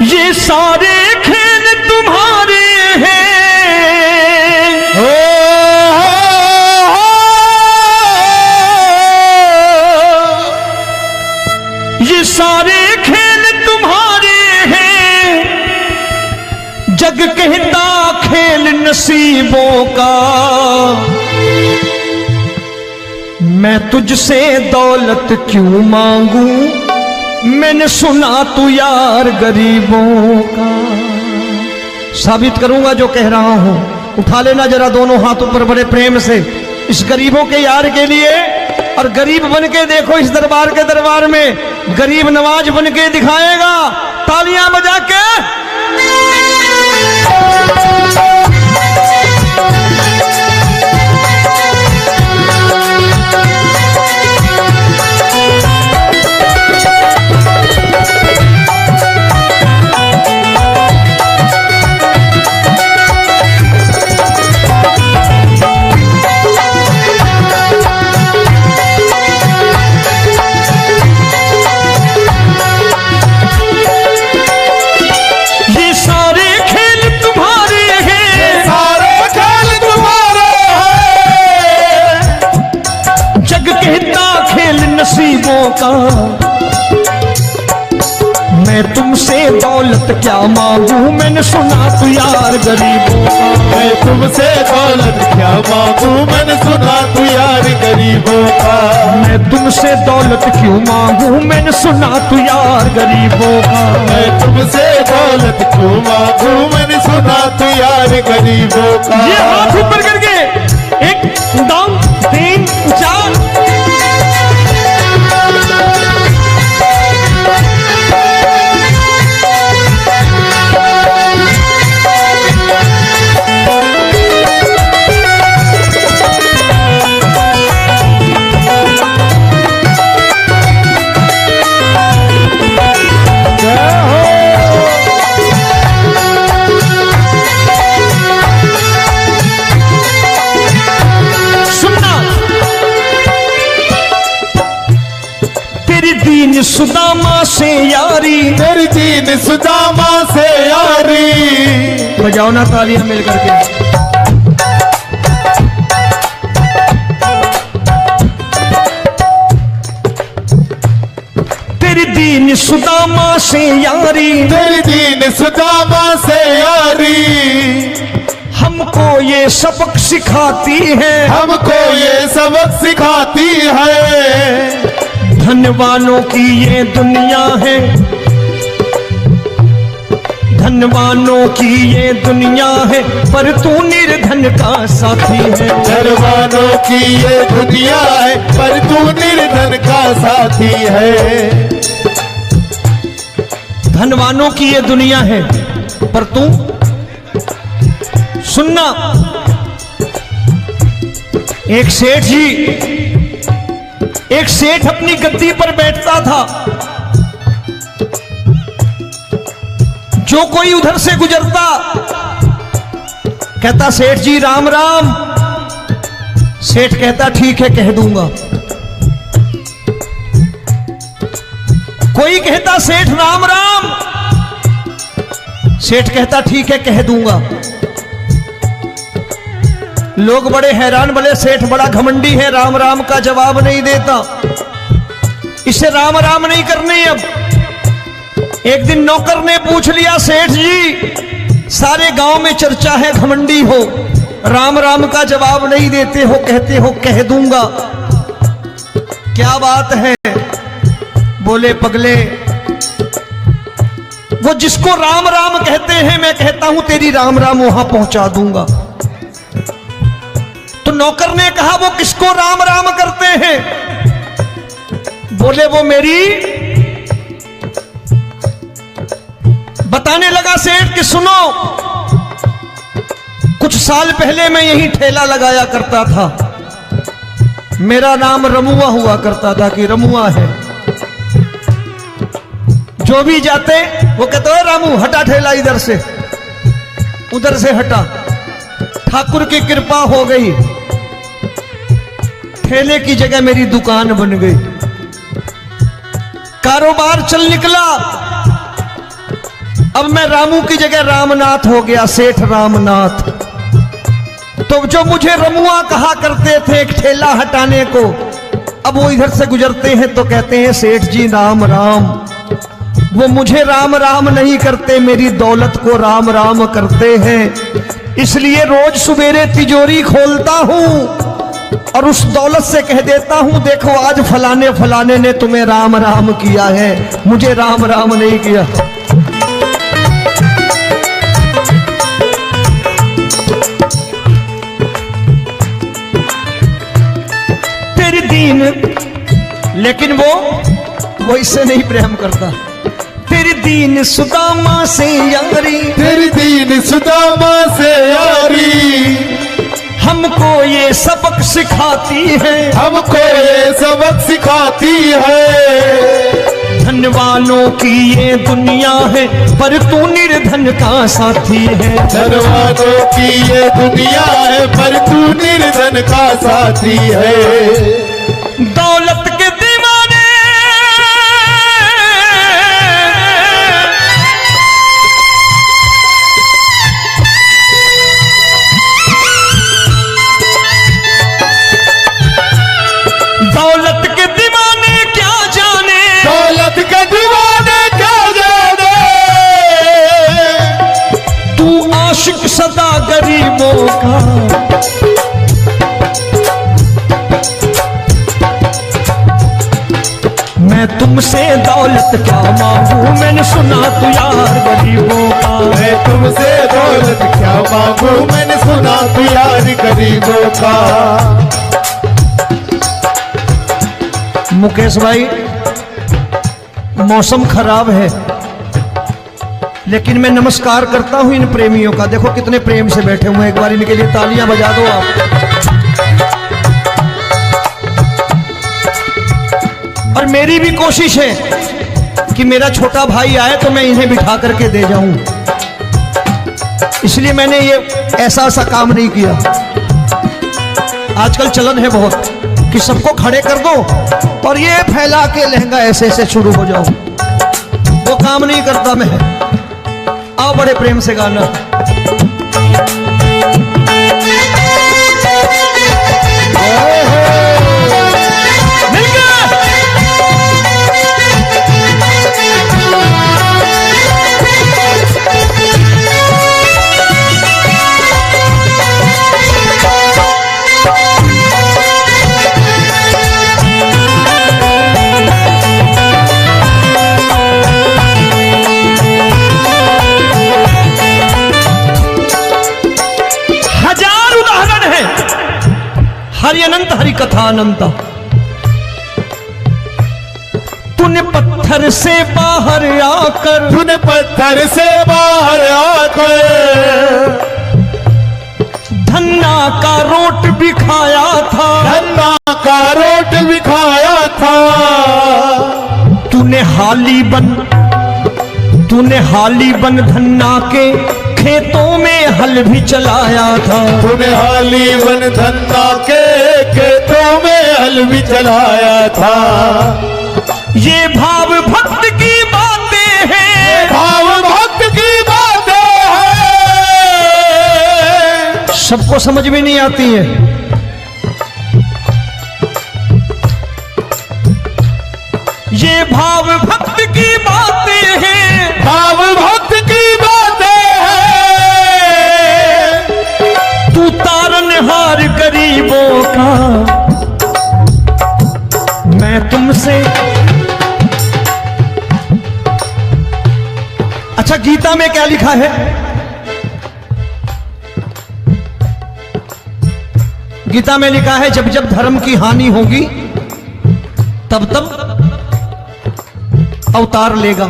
ये सारे खेल तुम्हारे हैं, ये सारे खेल तुम्हारे हैं, जग कहता खेल नसीबों का। मैं तुझसे दौलत क्यों मांगू, मैंने सुना तू यार गरीबों का। साबित करूंगा जो कह रहा हूं। उठा लेना जरा दोनों हाथ ऊपर बड़े प्रेम से इस गरीबों के यार के लिए। और गरीब बन के देखो इस दरबार के दरबार में गरीब नवाज बन के दिखाएगा, तालियां बजा के। नसीबों का मैं तुमसे दौलत क्या मांगू, मैंने सुना तू यार गरीबों का। मैं तुमसे दौलत क्या मांगू, मैंने सुना तू यार गरीबों का। मैं तुमसे दौलत क्यों मांगू, मैंने सुना तू यार गरीबों का। मैं तुमसे दौलत क्यों मांगू, मैंने सुना तू यार गरीबों का। ये हाथ ऊपर करके 1 2 3 4। दीन सुदामा से यारी, तेरी दीन सुदामा से यारी। बजाओ ना तालियां मिल करके। तेरी दीन सुदामा से यारी, तेरी दीन सुदामा से यारी। हमको ये सबक सिखाती है, हमको ये सबक सिखाती है। धनवानों की ये दुनिया है, धनवानों की ये दुनिया है, पर तू निर्धन का साथी है। धनवानों की ये दुनिया है, पर तू निर्धन का साथी है। धनवानों की ये दुनिया है, पर तू सुनना। एक सेठ अपनी गद्दी पर बैठता था। जो कोई उधर से गुजरता कहता सेठ जी राम राम। सेठ कहता ठीक है कह दूंगा। कोई कहता सेठ राम राम। सेठ कहता ठीक है कह दूंगा। लोग बड़े हैरान, बोले सेठ बड़ा घमंडी है, राम राम का जवाब नहीं देता, इसे राम राम नहीं करने। अब एक दिन नौकर ने पूछ लिया, सेठ जी सारे गांव में चर्चा है घमंडी हो, राम राम का जवाब नहीं देते हो, कहते हो कह दूंगा, क्या बात है? बोले पगले, वो जिसको राम राम कहते हैं मैं कहता हूं तेरी राम राम वहां पहुंचा दूंगा। तो नौकर ने कहा वो किसको राम राम करते हैं? बोले वो मेरी। बताने लगा सेठ कि सुनो, कुछ साल पहले मैं यहीं ठेला लगाया करता था, मेरा नाम रमुआ हुआ करता था कि रमुआ है। जो भी जाते वो कहते हो रामू हटा ठेला इधर से, उधर से हटा। ठाकुर की कृपा हो गई, ठेले की जगह मेरी दुकान बन गई, कारोबार चल निकला। अब मैं रामू की जगह रामनाथ हो गया, सेठ रामनाथ। तो जो मुझे रमुआ कहा करते थे एक ठेला हटाने को, अब वो इधर से गुजरते हैं तो कहते हैं सेठ जी राम राम। वो मुझे राम राम नहीं करते, मेरी दौलत को राम राम करते हैं। इसलिए रोज सवेरे तिजोरी खोलता हूं और उस दौलत से कह देता हूं देखो आज फलाने फलाने ने तुम्हें राम राम किया है, मुझे राम राम नहीं किया। तेरी दीन, लेकिन वो इससे नहीं प्रेम करता। तेरी दीन सुदामा से यारी, तेरी दीन सुदामा से यारी, हमको ये सबक सिखाती है, हमको ये सबक सिखाती है। धन वालों की ये दुनिया है पर तू निर्धन का साथी है। धन वालों की ये दुनिया है पर तू निर्धन का साथी है। दौलत के दीवाने दौलत के दीवाने क्या जाने, दौलत के दीवाने क्या जाने, तू आशिक सदा गरीबों का। मैं तुमसे दौलत क्या मांगू, मैंने सुना तू यार गरीबों का। मैं तुमसे दौलत क्या मांगू, मैंने सुना तू यार गरीबों का। मुकेश भाई मौसम खराब है, लेकिन मैं नमस्कार करता हूं इन प्रेमियों का। देखो कितने प्रेम से बैठे हुए हैं, एक बार इनके लिए तालियां बजा दो आप। और मेरी भी कोशिश है कि मेरा छोटा भाई आए तो मैं इन्हें बिठा करके दे जाऊं, इसलिए मैंने ये ऐसा काम नहीं किया। आजकल चलन है बहुत कि सबको खड़े कर दो और ये फैला के लहंगा ऐसे ऐसे शुरू हो जाओ, वो काम नहीं करता मैं। आओ बड़े प्रेम से गाना। हरि अनंत हरि कथा अनंत। तूने पत्थर से बाहर आकर, तूने पत्थर से बाहर आकर धन्ना का रोट भी खाया था, धन्ना का रोट भी खाया था। तूने हाली बन धन्ना के खेतों में हल भी चलाया था। तूने हाली बन धन्ना के खेतों में हल भी चलाया था। ये भाव भक्त की बातें हैं, भाव भक्त की बातें हैं, सबको समझ में नहीं आती है। ये भाव भक्त की बातें हैं, भाव भक्त की बातें हैं। तू तारनहार गरीबों का, मैं तुमसे। अच्छा गीता में क्या लिखा है? गीता में लिखा है जब जब धर्म की हानि होगी तब तब अवतार लेगा।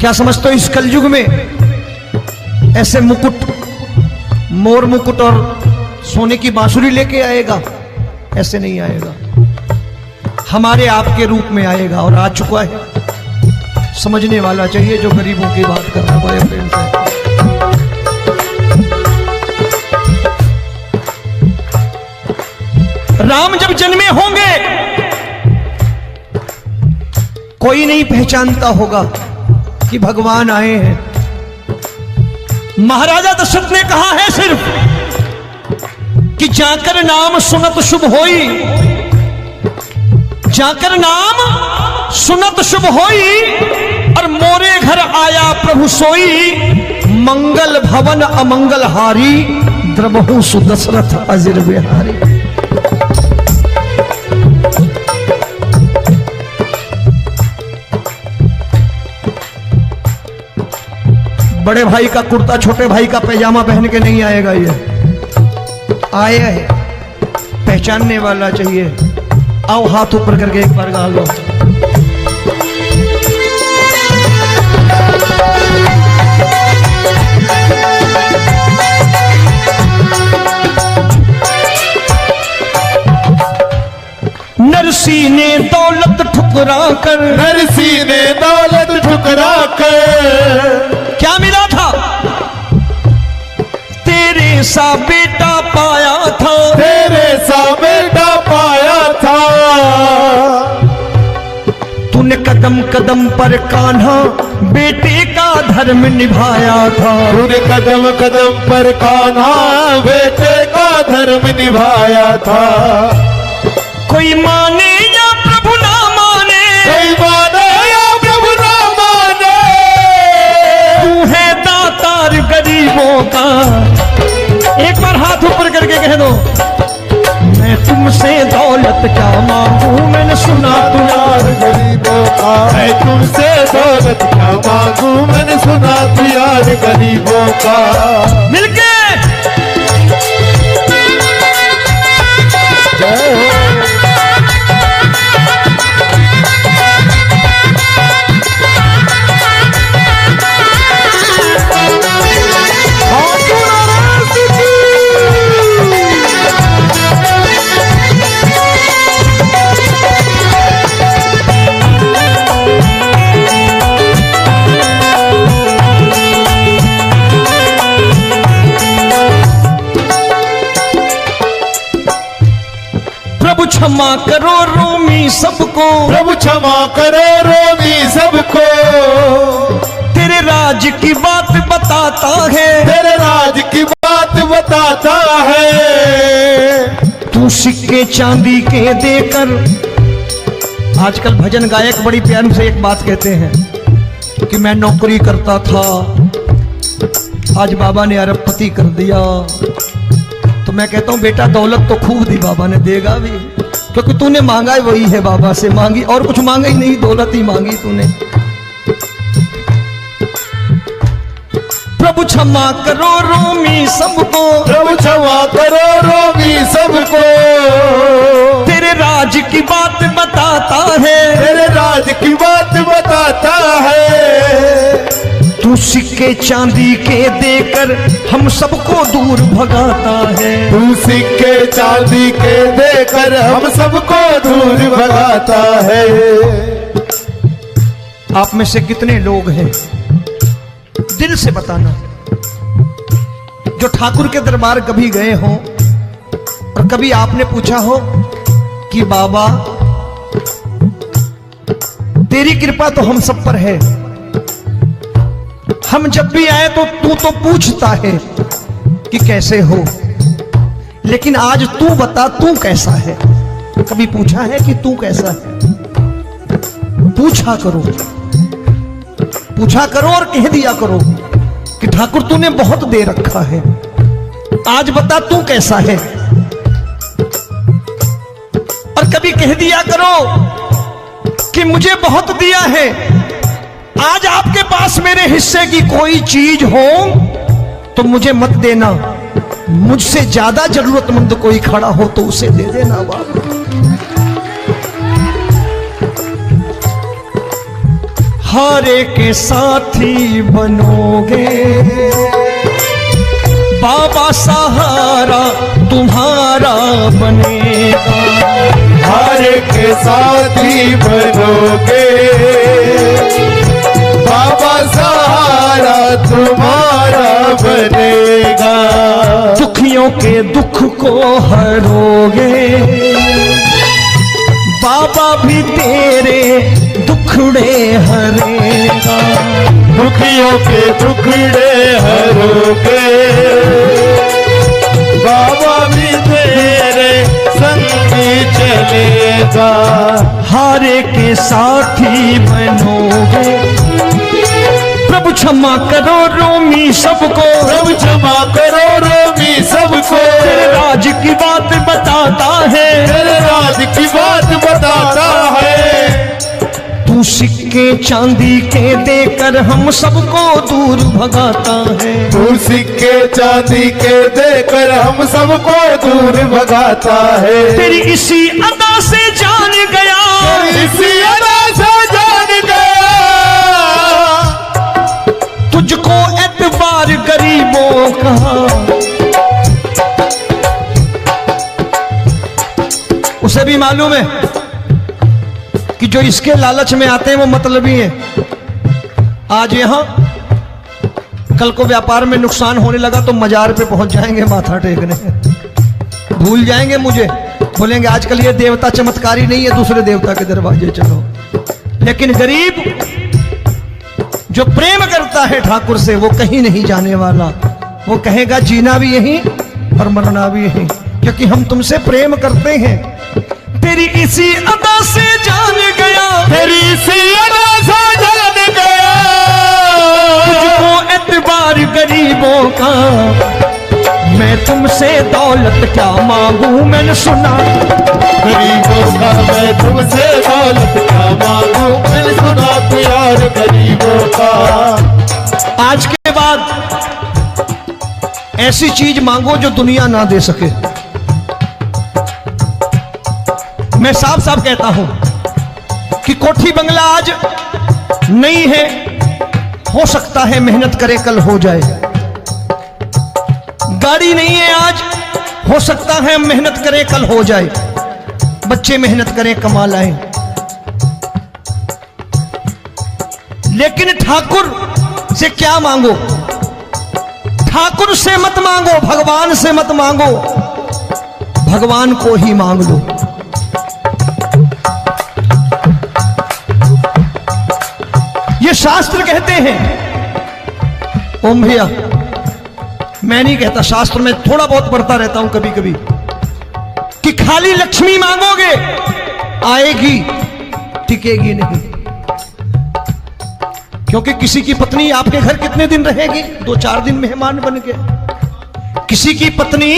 क्या समझते हो इस कलयुग में ऐसे मुकुट, मोर मुकुट और सोने की बांसुरी लेके आएगा? ऐसे नहीं आएगा, हमारे आपके रूप में आएगा और आ चुका है। समझने वाला चाहिए जो गरीबों की बात कर रहा है बड़े प्रेम से। राम जब जन्मे होंगे कोई नहीं पहचानता होगा कि भगवान आए हैं। महाराजा दशरथ ने कहा है सिर्फ कि जाकर नाम सुनत शुभ होई, जाकर नाम सुनत शुभ होई, और मोरे घर आया प्रभु सोई, मंगल भवन अमंगल हारी, द्रबहु सुदशरथ अजिर बिहारी। बड़े भाई का कुर्ता छोटे भाई का पैजामा पहन के नहीं आएगा, ये आए है पहचानने वाला चाहिए। आओ हाथ ऊपर करके एक बार गा लो। नरसी ने दौलत ठुकरा कर, नरसी ने दौलत ठुकरा कर, क्या मिला था? तेरे सा बेटा पाया था, तेरे सा बेटा पाया था। तूने कदम कदम पर कान्हा बेटे का धर्म निभाया था, तूने कदम कदम पर कान्हा बेटे का धर्म निभाया था। कोई माने या प्रभु ना माने, कोई माने या प्रभु ना माने, तू है दातार गरीबों का। एक बार हाथ ऊपर करके कह दो, मैं तुमसे दौलत क्या मांगू, मैंने सुना तू यार गरीबों का। मैं तुमसे दौलत क्या मांगू, मैंने सुना तू यार गरीबों का। मिलके जय हो। प्रभु क्षमा करो रोमी सबको, प्रभु क्षमा करो रोमी सबको। तेरे राज की बात बताता है, तेरे राज की बात बताता है। तू सिक्के चांदी के देकर। आजकल भजन गायक बड़ी प्यार से एक बात कहते हैं कि मैं नौकरी करता था, आज बाबा ने अरबपति कर दिया। तो मैं कहता हूं बेटा दौलत तो खूब दी बाबा ने, देगा भी, क्योंकि तूने मांगा ही वही है बाबा से, मांगी और कुछ मांगा ही नहीं, दौलत ही मांगी तूने। प्रभु क्षमा करो रोमी सबको, प्रभु क्षमा करो रोमी सबको। तेरे राज की बात बताता है, तेरे राज की बात बताता है। तू सिक्के चांदी के देकर हम सबको दूर भगाता है। तू सिक्के चांदी के देकर हम सबको दूर भगाता है। आप में से कितने लोग हैं, दिल से बताना, जो ठाकुर के दरबार कभी गए हो और कभी आपने पूछा हो कि बाबा तेरी कृपा तो हम सब पर है, हम जब भी आए तो तू तो पूछता है कि कैसे हो, लेकिन आज तू बता तू कैसा है। कभी पूछा है कि तू कैसा है? पूछा करो, पूछा करो और कह दिया करो कि ठाकुर तूने बहुत दे रखा है, आज बता तू कैसा है। और कभी कह दिया करो कि मुझे बहुत दिया है, आज आपके पास मेरे हिस्से की कोई चीज हो तो मुझे मत देना, मुझसे ज्यादा जरूरतमंद कोई खड़ा हो तो उसे दे देना बाबा। हारे के साथी बनोगे बाबा, सहारा तुम्हारा बनेगा। हारे के साथी बनोगे बाबा, सहारा तुम्हारा बनेगा। दुखियों के दुख को हरोगे बाबा भी तेरे दुखड़े हरेगा, दुखियों के दुखड़े हरोगे, बाबा भी तेरे संगी चलेगा, हारे के साथी बनोगे। प्रभु क्षमा करो रोमी सबको, प्रभु क्षमा करो रोमी सबको, तेरे राज की बात बताता है, तेरे राज की बात बताता है। तू सिक्के चांदी के देकर हम सबको दूर भगाता है, तू सिक्के चांदी के देकर हम सबको दूर भगाता है। तेरी इसी अदा से जान गया, इसी अदा से जान गया, तुझको एतबार गरीबों का। उसे भी मालूम है कि जो इसके लालच में आते हैं वो मतलबी हैं। आज यहां कल को व्यापार में नुकसान होने लगा तो मजार पे पहुंच जाएंगे माथा टेकने, भूल जाएंगे मुझे, बोलेंगे आजकल ये देवता चमत्कारी नहीं है, दूसरे देवता के दरवाजे चलो। लेकिन गरीब जो प्रेम करता है ठाकुर से वो कहीं नहीं जाने वाला, वो कहेगा जीना भी यहीं और मरना भी यहीं, क्योंकि हम तुमसे प्रेम करते हैं। तेरी इसी अदा से जान गया, तेरी इसी अदा से जान गया, तुझको एतबार गरीबों का। मैं तुमसे दौलत क्या मांगू, मैंने सुना गरीबों का मैं तुमसे दौलत क्या मांगू, मैंने सुना प्यार गरीबों का। आज के बाद ऐसी चीज मांगो जो दुनिया ना दे सके। मैं साफ साफ कहता हूं कि कोठी बंगला आज नहीं है, हो सकता है मेहनत करे कल हो जाए। गाड़ी नहीं है आज, हो सकता है मेहनत करें कल हो जाए। बच्चे मेहनत करें कमा लाएं, लेकिन ठाकुर से क्या मांगो? ठाकुर से मत मांगो, भगवान से मत मांगो, भगवान को ही मांग लो। ये शास्त्र कहते हैं, ओम भैया मैं नहीं कहता, शास्त्र में थोड़ा बहुत पढ़ता रहता हूं कभी कभी, कि खाली लक्ष्मी मांगोगे आएगी, टिकेगी नहीं। क्योंकि किसी की पत्नी आपके घर कितने दिन रहेगी? 2-4 दिन मेहमान बन के। किसी की पत्नी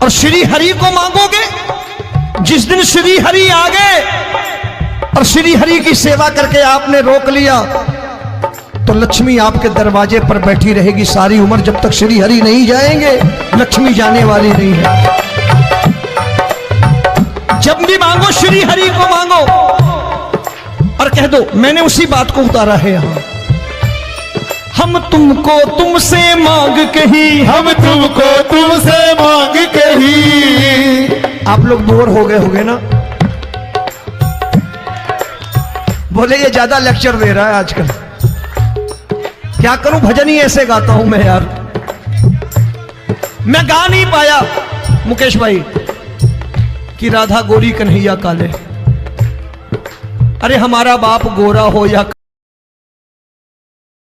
और श्री हरि को मांगोगे, जिस दिन श्री हरि आ गए और श्री हरि की सेवा करके आपने रोक लिया तो लक्ष्मी आपके दरवाजे पर बैठी रहेगी सारी उम्र। जब तक श्री हरि नहीं जाएंगे लक्ष्मी जाने वाली नहीं है। जब भी मांगो श्री हरि को मांगो और कह दो मैंने उसी बात को उतारा है यहां, हम तुमको तुमसे मांग के ही, हम तुमको तुमसे मांग के ही। आप लोग बोर हो गए होंगे ना, बोले ये ज्यादा लेक्चर दे रहा है आजकल। क्या करूं, भजन ही ऐसे गाता हूं मैं यार। मैं गा नहीं पाया मुकेश भाई कि राधा गोरी कन्हैया काले। अरे हमारा बाप गोरा हो या